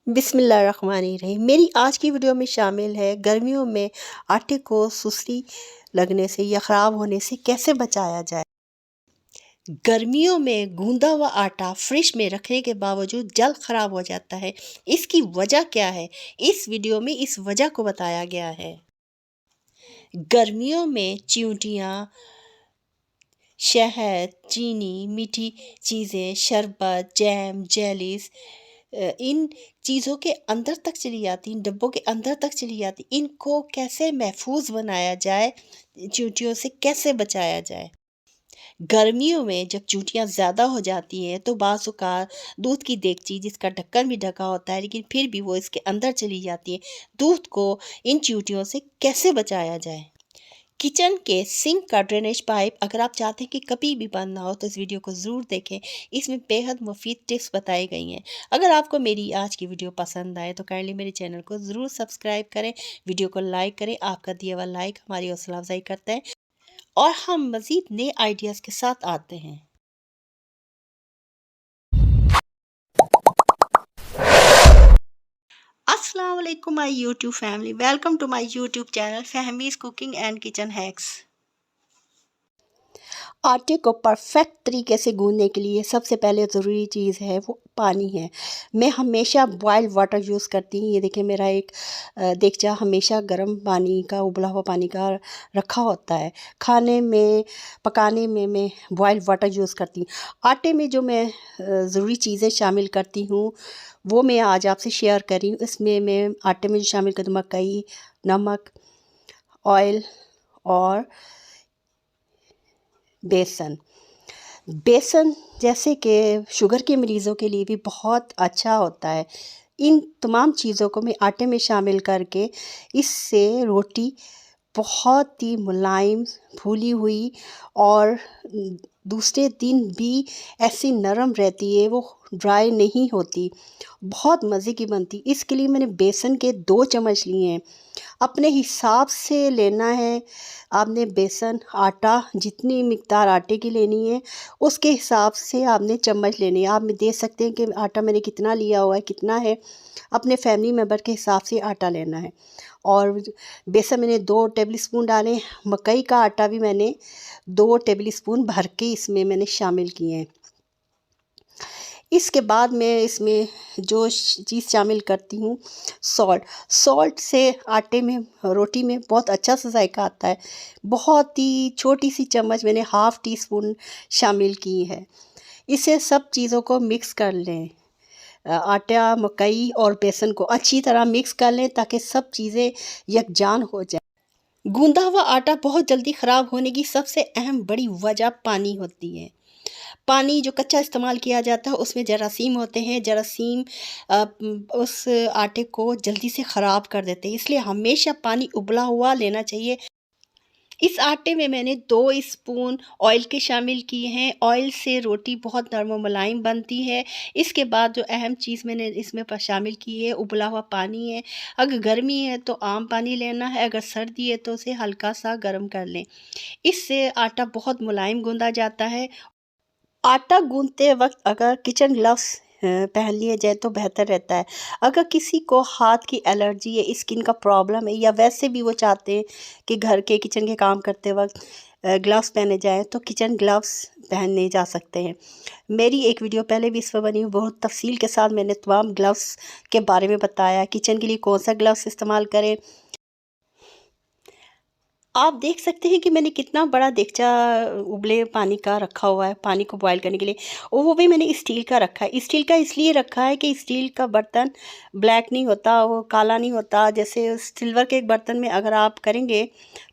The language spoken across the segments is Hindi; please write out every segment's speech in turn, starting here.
बिस्मिल्लाहिर्रहमानिर्रहीम। मेरी आज की वीडियो में शामिल है गर्मियों में आटे को सुस्ती लगने से या ख़राब होने से कैसे बचाया जाए। गर्मियों में गूंदा हुआ आटा फ्रिज में रखने के बावजूद जल्द ख़राब हो जाता है। इसकी वजह क्या है? इस वीडियो में इस वजह को बताया गया है। गर्मियों में चींटियाँ, शहद, चीनी, मीठी चीज़ें, शरबत, जैम, जेलीज़ इन चीज़ों के अंदर तक चली जाती, इन डब्बों के अंदर तक चली जाती। इनको कैसे महफूज बनाया जाए, चींटियों से कैसे बचाया जाए। गर्मियों में जब चींटियाँ ज़्यादा हो जाती हैं तो बाज़-औक़ात दूध की देगची जिसका ढक्कन भी ढका होता है लेकिन फिर भी वो इसके अंदर चली जाती है। दूध को इन चींटियों से कैसे बचाया जाए? किचन के सिंक का ड्रेनेज पाइप अगर आप चाहते हैं कि कभी भी बंद ना हो तो इस वीडियो को ज़रूर देखें। इसमें बेहद मुफीद टिप्स बताई गई हैं। अगर आपको मेरी आज की वीडियो पसंद आए तो काइंडली मेरे चैनल को ज़रूर सब्सक्राइब करें, वीडियो को लाइक करें। आपका दिया हुआ लाइक हमारी हौसला अफजाई करता है और हम मज़ीद नए आइडियाज़ के साथ आते हैं। अस्सलाम वालेकुम my YouTube family, welcome to my YouTube channel Fahmi's cooking and kitchen hacks. आटे को परफेक्ट तरीके से गूँधने के लिए सबसे पहले ज़रूरी चीज़ है वो पानी है। मैं हमेशा बॉइल्ड वाटर यूज़ करती हूँ। ये देखिए मेरा एक देगचा हमेशा गर्म पानी का, उबला हुआ पानी का रखा होता है। खाने में पकाने में मैं बॉइल्ड वाटर यूज़ करती हूँ। आटे में जो मैं ज़रूरी चीज़ें शामिल करती हूँ वो मैं आज आपसे शेयर कर रही हूँ। इसमें मैं आटे में जो शामिल करती हूँ मकई, नमक, ऑयल और बेसन। बेसन जैसे कि शुगर के मरीज़ों के लिए भी बहुत अच्छा होता है। इन तमाम चीज़ों को मैं आटे में शामिल करके इससे रोटी बहुत ही मुलायम, फूली हुई और दूसरे दिन भी ऐसी नरम रहती है, वो ड्राई नहीं होती, बहुत मज़े की बनती। इसके लिए मैंने बेसन के 2 चम्मच लिए हैं। अपने हिसाब से लेना है आपने बेसन, आटा जितनी मिक़दार आटे की लेनी है उसके हिसाब से आपने चम्मच लेने हैं। आप देख सकते हैं कि आटा मैंने कितना लिया हुआ है, कितना है, अपने फैमिली मेंबर के हिसाब से आटा लेना है। और बेसन मैंने 2 टेबल स्पून डाले, मकई का आटा भी मैंने 2 टेबल स्पून भर के इसमें मैंने शामिल किए हैं। इसके बाद मैं इसमें जो चीज़ शामिल करती हूँ सॉल्ट। सॉल्ट से आटे में, रोटी में बहुत अच्छा सा जायका आता है। बहुत ही छोटी सी चम्मच मैंने हाफ़ टी स्पून शामिल की है। इसे सब चीज़ों को मिक्स कर लें। आटा, मकई और बेसन को अच्छी तरह मिक्स कर लें ताकि सब चीज़ें यकजान हो जाए। गूंदा हुआ आटा बहुत जल्दी ख़राब होने की सबसे अहम बड़ी वजह पानी होती है। पानी जो कच्चा इस्तेमाल किया जाता है उसमें जरासीम होते हैं। जरासीम उस आटे को जल्दी से ख़राब कर देते हैं, इसलिए हमेशा पानी उबला हुआ लेना चाहिए। इस आटे में मैंने 2 स्पून ऑयल के शामिल किए हैं। ऑयल से रोटी बहुत नरम व मुलायम बनती है। इसके बाद जो अहम चीज़ मैंने इसमें शामिल की है उबला हुआ पानी है। अगर गर्मी है तो आम पानी लेना है, अगर सर्दी है तो उसे हल्का सा गर्म कर लें। इससे आटा बहुत मुलायम गूँधा जाता है। आटा गूँथते वक़्त अगर किचन ग्लव्स पहन लिए जाए तो बेहतर रहता है। अगर किसी को हाथ की एलर्जी है, स्किन का प्रॉब्लम है या वैसे भी वो चाहते हैं कि घर के किचन के काम करते वक़्त ग्लव्स पहने जाएँ तो किचन ग्लव्स पहने जा सकते हैं। मेरी एक वीडियो पहले भी इस पर बनी, बहुत तफ़सील के साथ मैंने तमाम ग्लव्स के बारे में बताया, किचन के लिए कौन-सा ग्लव्स इस्तेमाल करें। आप देख सकते हैं कि मैंने कितना बड़ा देगचा उबले पानी का रखा हुआ है, पानी को बॉयल करने के लिए, और वो भी मैंने स्टील का रखा है। स्टील का इसलिए रखा है कि स्टील का बर्तन ब्लैक नहीं होता, वो काला नहीं होता। जैसे सिल्वर के बर्तन में अगर आप करेंगे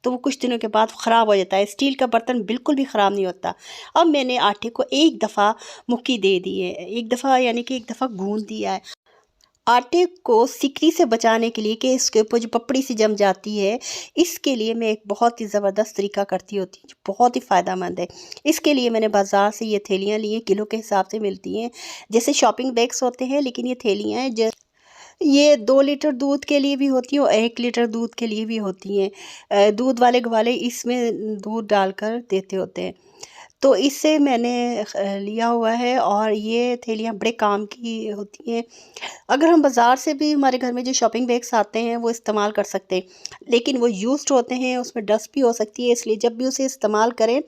तो वो कुछ दिनों के बाद ख़राब हो जाता है। स्टील का बर्तन बिल्कुल भी ख़राब नहीं होता। अब मैंने आटे को एक दफ़ा मुक्की दे दी है, एक दफ़ा यानी कि एक दफ़ा गूँध दिया है। आटे को सिकरी से बचाने के लिए कि इसके ऊपर जो पपड़ी सी जम जाती है, इसके लिए मैं एक बहुत ही ज़बरदस्त तरीका करती होती हूँ, जो बहुत ही फ़ायदेमंद है। इसके लिए मैंने बाज़ार से ये थैलियाँ ली हैं, किलो के हिसाब से मिलती हैं। जैसे शॉपिंग बैग्स होते हैं लेकिन ये थैलियाँ हैं, ये 2 लीटर दूध के लिए भी होती हैं और 1 लीटर दूध के लिए भी होती हैं। दूध वाले ग्वाले इसमें दूध डालकर देते होते हैं। तो इससे मैंने लिया हुआ है और ये थैलियाँ बड़े काम की होती हैं। अगर हम बाज़ार से भी हमारे घर में जो शॉपिंग बैग्स आते हैं वो इस्तेमाल कर सकते हैं, लेकिन वो यूज्ड होते हैं, उसमें डस्ट भी हो सकती है, इसलिए जब भी उसे इस्तेमाल करें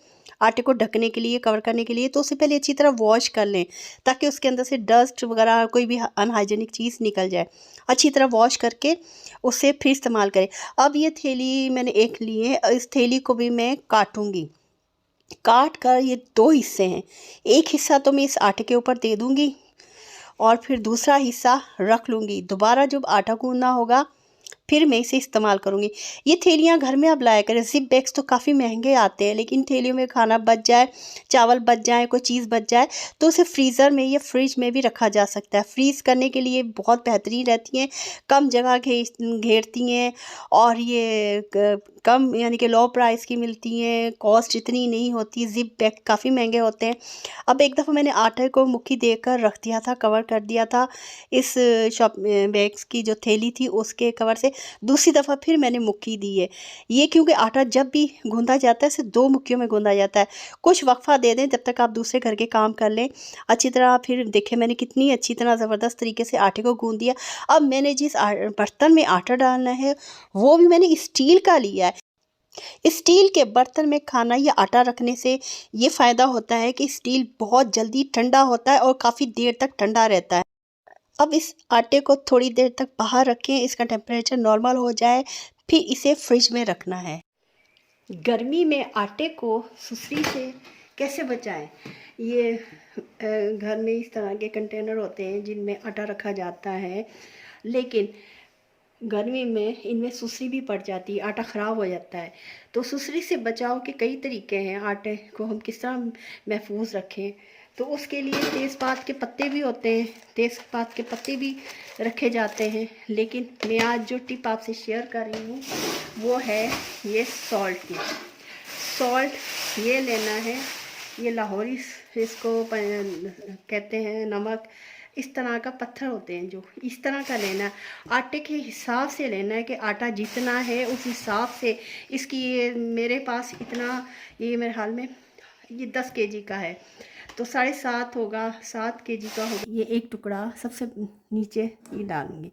आटे को ढकने के लिए, कवर करने के लिए, तो उसे पहले अच्छी तरह वॉश कर लें ताकि उसके अंदर से डस्ट वगैरह कोई भी अनहाइजीनिक चीज़ निकल जाए। अच्छी तरह वॉश करके उसे फिर इस्तेमाल करें। अब ये थैली मैंने एक ली है, इस थैली को भी मैं काटूँगी। काट कर ये 2 हिस्से हैं, एक हिस्सा तो मैं इस आटे के ऊपर दे दूँगी और फिर दूसरा हिस्सा रख लूँगी। दोबारा जब आटा गूँथना होगा फिर मैं इसे इस्तेमाल करूँगी। ये थैलियाँ घर में आप लाया करें। ज़िप बैग्स तो काफ़ी महंगे आते हैं, लेकिन थैलियों में खाना बच जाए, चावल बच जाए, कोई चीज़ बच जाए तो उसे फ्रीज़र में या फ्रिज में भी रखा जा सकता है। फ्रीज़ करने के लिए बहुत बेहतरीन रहती हैं, कम जगह घेरती हैं और ये कम यानी कि लो प्राइस की मिलती हैं, कॉस्ट इतनी नहीं होती। ज़िप बैग काफ़ी महंगे होते हैं। अब एक दफ़ा मैंने आटे को मुट्ठी देकर रख दिया था, कवर कर दिया था इस बैग्स की जो थैली थी उसके कवर से। दूसरी दफ़ा फिर मैंने मुट्ठी दी है। ये क्योंकि आटा जब भी गूँधा जाता है इसे 2 मुट्ठियों में गूँधा जाता है। कुछ वक़्फ़ा दे दें जब तक आप दूसरे घर के काम कर लें अच्छी तरह। फिर देखें मैंने कितनी अच्छी तरह ज़बरदस्त तरीके से आटे को गूँध दिया। अब मैंने जिस बर्तन में आटा डालना है वो भी मैंने स्टील का लिया है। स्टील के बर्तन में खाना या आटा रखने से ये फ़ायदा होता है कि स्टील बहुत जल्दी ठंडा होता है और काफ़ी देर तक ठंडा रहता है। अब इस आटे को थोड़ी देर तक बाहर रखें, इसका टेम्परेचर नॉर्मल हो जाए, फिर इसे फ्रिज में रखना है। गर्मी में आटे को सुसरी से कैसे बचाएं? ये घर में इस तरह के कंटेनर होते हैं जिनमें आटा रखा जाता है, लेकिन गर्मी में इनमें सुसरी भी पड़ जाती है, आटा ख़राब हो जाता है। तो सुसरी से बचाव के कई तरीके हैं। आटे को हम किस तरह महफूज रखें, तो उसके लिए तेज़पात के पत्ते भी होते हैं, तेज़पात के पत्ते भी रखे जाते हैं। लेकिन मैं आज जो टिप आपसे शेयर कर रही हूँ वो है ये सॉल्ट की। सॉल्ट ये लेना है, ये लाहौरी इसको कहते हैं नमक। इस तरह का पत्थर होते हैं जो इस तरह का लेना है, आटे के हिसाब से लेना है कि आटा जितना है उस हिसाब से इसकी। ये मेरे पास इतना, ये मेरे हाल में ये 10 केजी का है तो 7.5 होगा, 7 केजी का होगा। ये एक टुकड़ा सबसे नीचे ये डालूंगी।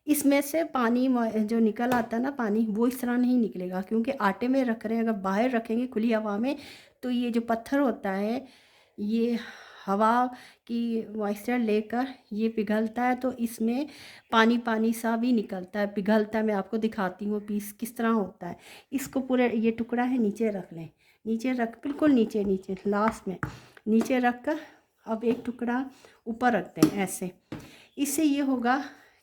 इसमें से पानी जो निकल आता है ना पानी, वो इस तरह नहीं निकलेगा क्योंकि आटे में रख रहे हैं। अगर बाहर रखेंगे खुली हवा में तो ये जो पत्थर होता है ये हवा की मॉइस्चर लेकर ये पिघलता है, तो इसमें पानी पानी सा भी निकलता है, पिघलता है। मैं आपको दिखाती हूँ पीस किस तरह होता है। इसको पूरे ये टुकड़ा है नीचे रख लें, नीचे रख, बिल्कुल नीचे नीचे लास्ट में नीचे रख कर अब एक टुकड़ा ऊपर रखते हैं ऐसे। इससे ये होगा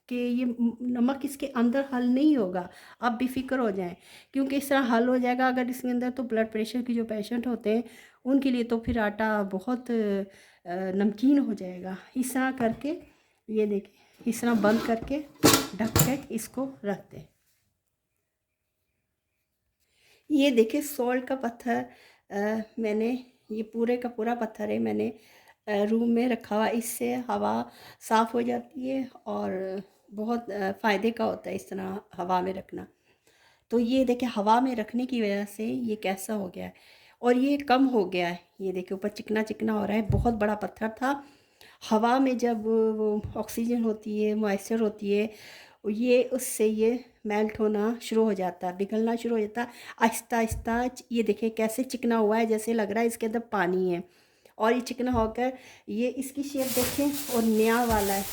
कि ये नमक इसके अंदर हल नहीं होगा। आप बेफिक्र हो जाएं क्योंकि इस तरह हल हो जाएगा अगर इसके अंदर, तो ब्लड प्रेशर की जो पेशेंट होते हैं उनके लिए तो फिर आटा बहुत नमकीन हो जाएगा। इस तरह करके ये देखें, इस तरह बंद करके ढक के इसको रख दें। ये देखें सॉल्ट का पत्थर मैंने, ये पूरे का पूरा पत्थर है, मैंने रूम में रखा हुआ। इससे हवा साफ़ हो जाती है और बहुत फ़ायदे का होता है इस तरह हवा में रखना। तो ये देखिए हवा में रखने की वजह से ये कैसा हो गया है और ये कम हो गया है। ये देखिए ऊपर चिकना चिकना हो रहा है। बहुत बड़ा पत्थर था, हवा में जब वो ऑक्सीजन होती है, मॉइस्चर होती है, ये उससे ये मेल्ट होना शुरू हो जाता है, पिघलना शुरू हो जाता है आहिस्ता आहिस्ता। ये देखिए कैसे चिकना हुआ है, जैसे लग रहा है इसके अंदर पानी है। और ये चिकना होकर ये इसकी शेप देखें और नया वाला है,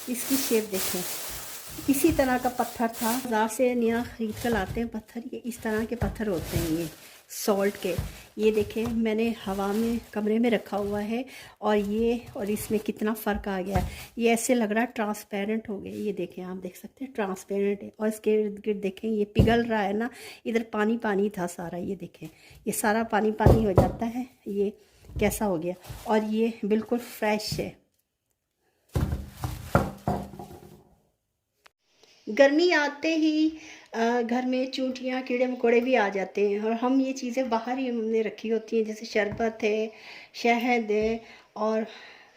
इसकी शेप देखें। इसी तरह का पत्थर था, बाजार से नया खरीद कर लाते हैं पत्थर। ये इस तरह के पत्थर होते हैं ये सॉल्ट के। ये देखें मैंने हवा में कमरे में रखा हुआ है और ये और इसमें कितना फ़र्क आ गया है। ये ऐसे लग रहा है ट्रांसपेरेंट हो गया। ये देखें, आप देख सकते हैं ट्रांसपेरेंट है। और इसके इर्द गिर्द देखें ये पिघल रहा है ना, इधर पानी पानी था सारा। ये देखें ये सारा पानी पानी हो जाता है, ये कैसा हो गया। और ये बिल्कुल फ्रेश है। गर्मी आते ही घर में चूंटियाँ कीड़े मकोड़े भी आ जाते हैं और हम ये चीज़ें बाहर ही हमने रखी होती हैं, जैसे शरबत है, शहद है और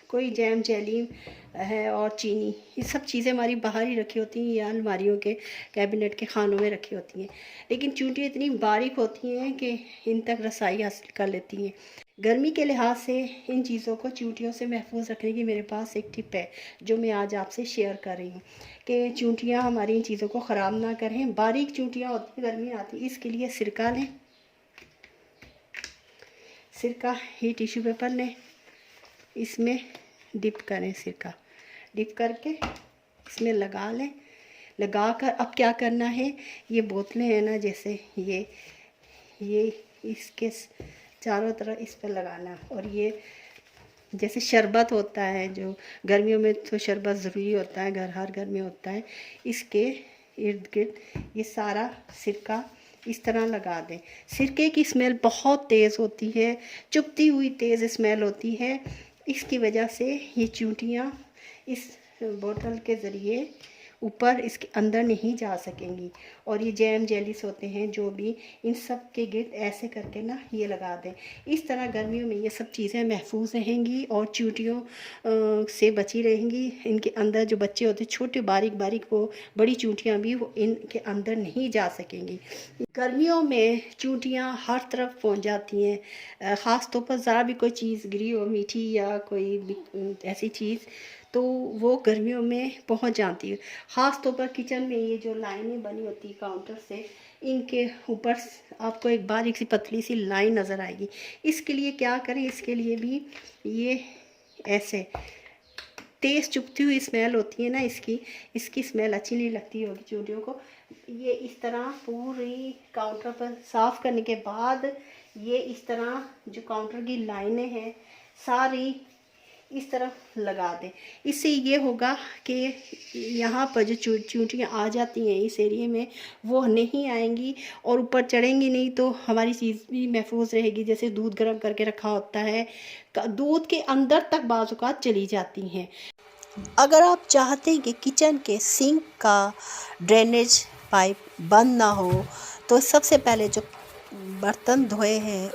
कोई जैम जेली है और चीनी, ये सब चीज़ें हमारी बाहर ही रखी होती हैं या अलमारियों के कैबिनेट के खानों में रखी होती हैं। लेकिन चींटियाँ इतनी बारीक होती हैं कि इन तक रसाई हासिल कर लेती हैं। गर्मी के लिहाज से इन चीज़ों को चींटियों से महफूज रखने की मेरे पास एक टिप है जो मैं आज आपसे शेयर कर रही हूँ कि चींटियाँ हमारी इन चीज़ों को ख़राब ना करें। बारीक चींटियाँ होती हैं, गर्मी आती है, इसके लिए सिरका लें, सिरका ही टिश्यू पेपर लें, इसमें डिप करें, सिरका डिप करके इसमें लगा लें। लगा कर अब क्या करना है, ये बोतलें हैं ना, जैसे ये इसके चारों तरफ इस पर लगाना। और ये जैसे शरबत होता है, जो गर्मियों में तो शरबत ज़रूरी होता है, हर घर में होता है, इसके इर्द गिर्द ये सारा सिरका इस तरह लगा दें। सिरके की स्मेल बहुत तेज़ होती है, चुभती हुई तेज़ स्मेल होती है। इसकी वजह से ये चींटियाँ इस बोतल के ज़रिए ऊपर इसके अंदर नहीं जा सकेंगी। और ये जैम जेलिस होते हैं जो भी, इन सब के गिर्द ऐसे करके ना ये लगा दें। इस तरह गर्मियों में ये सब चीज़ें महफूज रहेंगी और चींटियों से बची रहेंगी। इनके अंदर जो बच्चे होते हैं छोटे बारीक बारीक, वो बड़ी चींटियाँ भी वो इनके अंदर नहीं जा सकेंगी। गर्मियों में चींटियाँ हर तरफ पहुंच जाती हैं। ख़ास तौर पर ज़रा भी कोई चीज़ गिरी हो, मीठी या कोई ऐसी चीज़, तो वो गर्मियों में पहुंच जाती है। ख़ास तौर पर किचन में ये जो लाइनें बनी होती है काउंटर से, इनके ऊपर आपको एक बारीक सी पतली सी लाइन नज़र आएगी। इसके लिए क्या करें, इसके लिए भी ये ऐसे तेज़ चुभती हुई स्मेल होती है ना, इसकी स्मेल अच्छी नहीं लगती होगी चींटियों को। ये इस तरह पूरी काउंटर पर साफ़ करने के बाद ये इस तरह जो काउंटर की लाइनें हैं सारी इस तरफ लगा दें। इससे ये होगा कि यहाँ पर जो चींटियाँ आ जाती हैं इस एरिया में, वो नहीं आएंगी और ऊपर चढ़ेंगी नहीं, तो हमारी चीज़ भी महफूज रहेगी। जैसे दूध गर्म करके रखा होता है, दूध के अंदर तक बाज़ औक़ात चली जाती हैं। अगर आप चाहते हैं कि किचन के सिंक का ड्रेनेज पाइप बंद ना हो, तो सबसे पहले जो बर्तन धोए हैं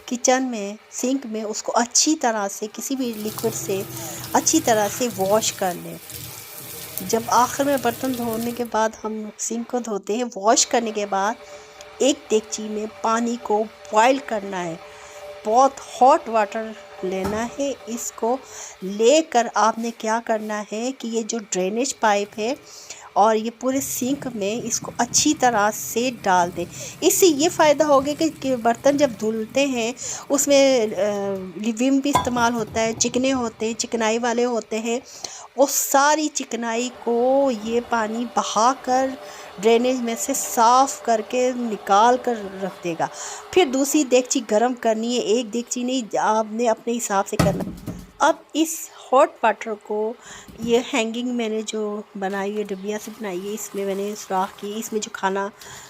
किचन में, सिंक में, उसको अच्छी तरह से किसी भी लिक्विड से अच्छी तरह से वॉश कर लें। जब आखिर में बर्तन धोने के बाद हम सिंक को धोते हैं, वॉश करने के बाद एक देगची में पानी को बॉईल करना है। बहुत हॉट वाटर लेना है। इसको लेकर आपने क्या करना है कि ये जो ड्रेनेज पाइप है और ये पूरे सिंक में इसको अच्छी तरह से डाल दें। इससे ये फ़ायदा होगा कि बर्तन जब धुलते हैं उसमें विम भी इस्तेमाल होता है, चिकने होते हैं, चिकनाई वाले होते हैं, वो सारी चिकनाई को ये पानी बहाकर ड्रेनेज में से साफ़ करके निकाल कर रख देगा। फिर दूसरी देगची गरम करनी है, एक देगची नहीं, आपने अपने हिसाब से करना। अब इस हॉट वाटर को, ये हैंगिंग मैंने जो बनाई है, डिबिया से बनाई है, इसमें मैंने सुराख की। इसमें जो खाना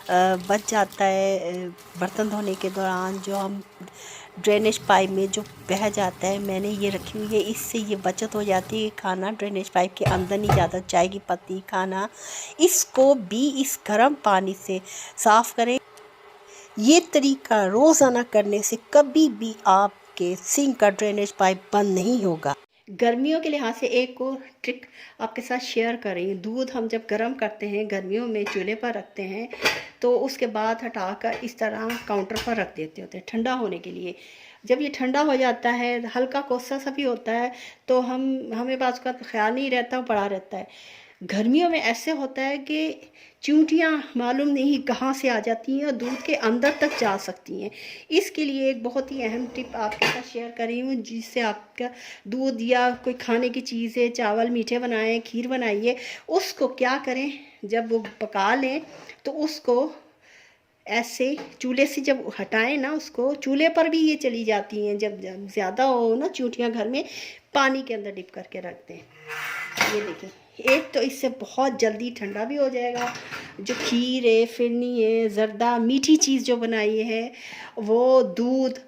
बच जाता है बर्तन धोने के दौरान, जो हम ड्रेनेज पाइप में जो बह जाता है, मैंने ये रखी हुई है। इससे ये बचत हो जाती है, खाना ड्रेनेज पाइप के अंदर नहीं जाता, चाय की पत्ती, खाना। इसको भी इस गर्म पानी से साफ़ करें। ये तरीका रोज़ाना करने से कभी भी आपके सिंक का ड्रेनेज पाइप बंद नहीं होगा। गर्मियों के लिहाज से एक और ट्रिक आपके साथ शेयर कर रही हूँ। दूध हम जब गर्म करते हैं गर्मियों में, चूल्हे पर रखते हैं, तो उसके बाद हटाकर इस तरह काउंटर पर रख देते होते हैं ठंडा होने के लिए। जब ये ठंडा हो जाता है, हल्का कोसा सा भी होता है, तो हमें बात का ख्याल नहीं रहता, पड़ा रहता है। गर्मियों में ऐसे होता है कि चींटियाँ मालूम नहीं कहाँ से आ जाती हैं और दूध के अंदर तक जा सकती हैं। इसके लिए एक बहुत ही अहम टिप आपके साथ शेयर कर रही हूँ, जिससे आपका दूध या कोई खाने की चीज़ें, चावल मीठे बनाएं, खीर बनाइए, उसको क्या करें, जब वो पका लें तो उसको ऐसे चूल्हे से जब हटाएं ना, उसको चूल्हे पर भी ये चली जाती हैं। जब ज़्यादा हो ना चींटियाँ घर में, पानी के अंदर डिप करके रख दें। ये देखिए, एक तो इससे बहुत जल्दी ठंडा भी हो जाएगा। जो खीर है, फिरनी है, ज़र्दा, मीठी चीज़ जो बनाई है, वो दूध,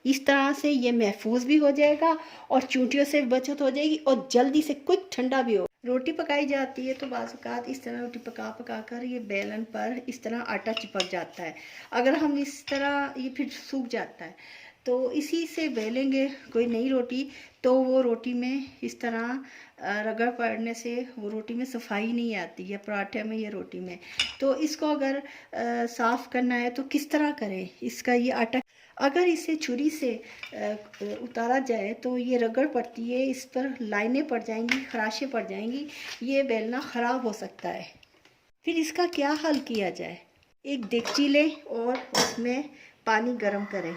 इस तरह से ये महफूज भी हो जाएगा और चींटियों से बचत हो जाएगी और जल्दी से क्विक ठंडा भी हो। रोटी पकाई जाती है तो बाज़ औक़ात इस तरह रोटी पका कर ये बेलन पर इस तरह आटा चिपक जाता है। अगर हम इस तरह, ये फिर सूख जाता है, तो इसी से बेलेंगे कोई नई रोटी, तो वो रोटी में इस तरह रगड़ पड़ने से वो रोटी में सफाई नहीं आती है, पराठे में या रोटी में। तो इसको अगर साफ़ करना है तो किस तरह करें इसका ये आटा। अगर इसे छुरी से उतारा जाए तो ये रगड़ पड़ती है, इस पर लाइनें पड़ जाएंगी, खराशें पड़ जाएंगी, ये बेलना ख़राब हो सकता है। फिर इसका क्या हल किया जाए? एक देगची लें और उसमें पानी गर्म करें।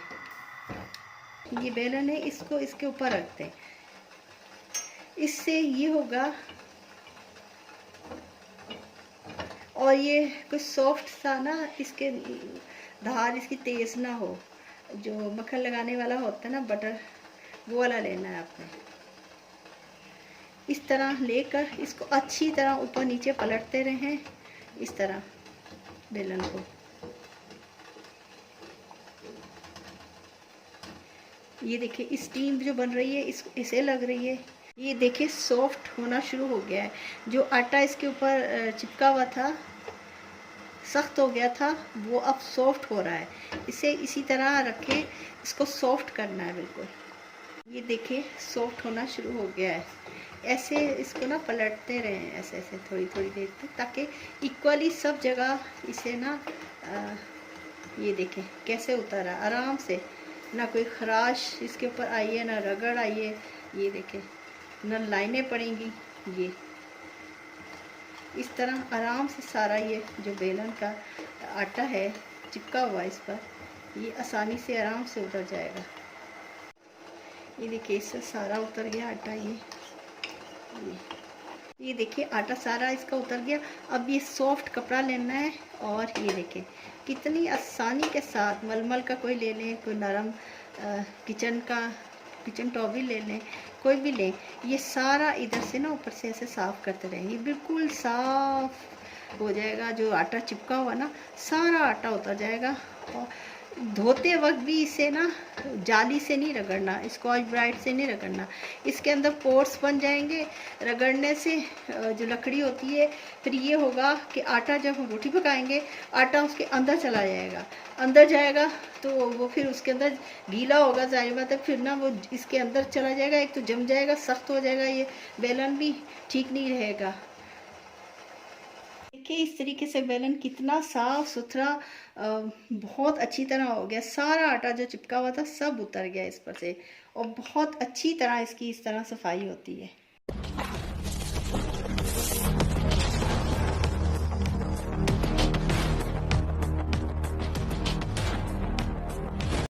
ये बेलन है, इसको इसके ऊपर रख दें। इससे ये होगा, और ये कुछ सॉफ्ट सा ना, इसके धार इसकी तेज़ ना हो। जो मक्खन लगाने वाला होता है ना, बटर, वो वाला लेना है आपने। इस तरह लेकर इसको अच्छी तरह ऊपर नीचे पलटते रहें, इस तरह बेलन को। ये देखिए स्टीम जो बन रही है इसे लग रही है। ये देखिए सॉफ्ट होना शुरू हो गया है। जो आटा इसके ऊपर चिपका हुआ था, सख्त हो गया था, वो अब सॉफ्ट हो रहा है। इसे इसी तरह रखें, इसको सॉफ्ट करना है बिल्कुल। ये देखिए सॉफ्ट होना शुरू हो गया है। ऐसे इसको ना पलटते रहें, ऐसे ऐसे थोड़ी थोड़ी देर तक, ताकि इक्वली सब जगह इसे ना ये देखें कैसे उतारा आराम से, ना कोई खराश इसके ऊपर आई है, ना रगड़ आई है। ये देखें, ना लाइनें पड़ेंगी। ये इस तरह आराम से सारा ये जो बेलन का आटा है चिपका हुआ इस पर, ये आसानी से आराम से उतर जाएगा। ये देखिए इससे सारा उतर गया आटा। ये देखिए आटा सारा इसका उतर गया। अब ये सॉफ्ट कपड़ा लेना है, और ये देखिए कितनी आसानी के साथ, मलमल का कोई ले लें, कोई नरम किचन टॉवल ले लें, कोई भी लें। ये सारा इधर से ना ऊपर से ऐसे साफ़ करते रहेंगे, बिल्कुल साफ़ हो जाएगा। जो आटा चिपका हुआ ना, सारा आटा उतर जाएगा। और धोते वक्त भी इसे ना जाली से नहीं रगड़ना, स्कॉच ब्राइट से नहीं रगड़ना। इसके अंदर पोर्स बन जाएंगे रगड़ने से, जो लकड़ी होती है। फिर ये होगा कि आटा जब हम रोटी पकाएंगे, आटा उसके अंदर चला जाएगा, अंदर जाएगा तो वो फिर उसके अंदर गीला होगा, जाहिर बात है। फिर ना वो इसके अंदर चला जाएगा, एक तो जम जाएगा, सख्त हो जाएगा, ये बेलन भी ठीक नहीं रहेगा। देखिए इस तरीके से बेलन कितना साफ सुथरा, बहुत अच्छी तरह हो गया। सारा आटा जो चिपका हुआ था सब उतर गया इस पर से, और बहुत अच्छी तरह इसकी इस तरह सफाई होती है।